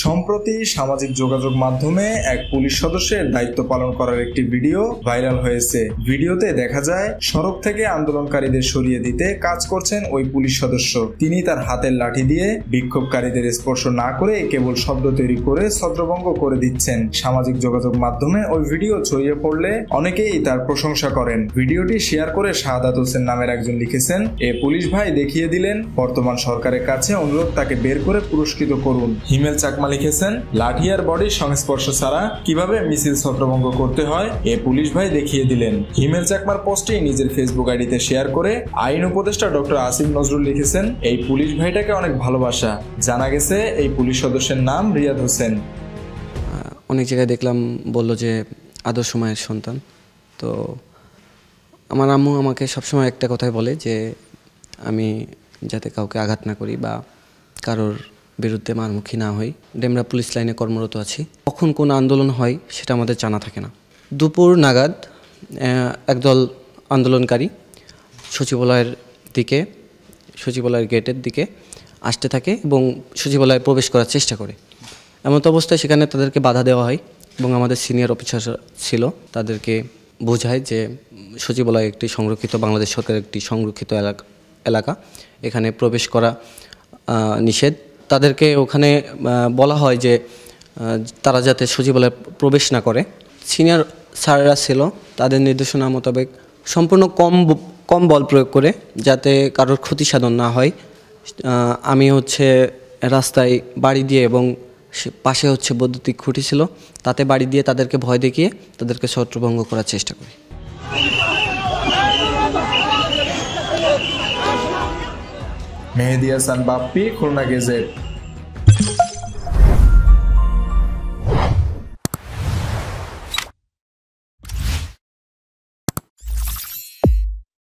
সম্প্রতি সামাজিক যোগাযোগ মাধ্যমে এক পুলিশ সদস্যের দায়িত্ব পালন করার একটি ভিডিও ভাইরাল হয়েছে। ভিডিওতে দেখা যায় সড়ক থেকে আন্দোলনকারীদের সরিয়ে দিতে কাজ করছেন ওই পুলিশ সদস্য। তিনি তার হাতের লাঠি দিয়ে বিক্ষোভকারীদের স্পর্শ না করে কেবল শব্দ তৈরি করে ছত্রভঙ্গ করে দিচ্ছেন। সামাজিক যোগাযোগ মাধ্যমে ওই ভিডিও ছড়িয়ে পড়লে অনেকেই তার প্রশংসা করেন। ভিডিওটি শেয়ার করে শাহাদাত হোসেন নামের একজন লিখেছেন, এ পুলিশ ভাই দেখিয়ে দিলেন বর্তমান সরকারের কাছে অনুরোধ তাকে বের করে পুরস্কৃত করুন। হিমেল চাকমা লিখেছেন, লাঠি আর বডির সংস্পর্শ ছাড়া কিভাবে মিছিল ছত্রভঙ্গ করতে হয় এ পুলিশ ভাই দেখিয়ে দিলেন। হিমেল চাকমার পোস্টটি নিজের ফেসবুক আইডিতে শেয়ার করে আইন উপদেষ্টা ডক্টর আসিফ নজরুল লিখেছেন, এই পুলিশ ভাইটাকে অনেক ভালোবাসা। জানা গেছে এই পুলিশ সদস্যের নাম রিয়াদ হোসেন। অনেক জায়গায় দেখলাম বললো যে আদর্শ মায়ের সন্তান। তো আমার আম্মু আমাকে সবসময় একটা কথাই বলে যে আমি যাতে কাউকে আঘাত না করি বা কারোর বিরুদ্ধে মারমুখী না হই। ডেমরা পুলিশ লাইনে কর্মরত আছি। কখন কোন আন্দোলন হয় সেটা আমাদের জানা থাকে না। দুপুর নাগাদ একদল আন্দোলনকারী সচিবালয়ের গেটের দিকে আসতে থাকে এবং সচিবালয়ে প্রবেশ করার চেষ্টা করে। এমন অবস্থায় সেখানে তাদেরকে বাধা দেওয়া হয় এবং আমাদের সিনিয়র অফিসার ছিল তাদেরকে বোঝায় যে সচিবালয় একটি সংরক্ষিত, বাংলাদেশ সরকারের একটি সংরক্ষিত এলাকা, এখানে প্রবেশ করা নিষেধ। তাদেরকে ওখানে বলা হয় যে তারা যাতে সচিবালয়ে প্রবেশ না করে। সিনিয়র স্যাররা ছিল, তাদের নির্দেশনা মোতাবেক সম্পূর্ণ কম বল প্রয়োগ করে যাতে কারোর ক্ষতি সাধন না হয়, আমি রাস্তায় বাড়ি দিয়ে এবং পাশে বৈদ্যুতিক খুঁটি ছিল, তাতে বাড়ি দিয়ে তাদেরকে ভয় দেখিয়ে তাদেরকে ছত্রভঙ্গ করার চেষ্টা করি। মেহেদী হাসান বাপ্পি, খুলনা গেজেট।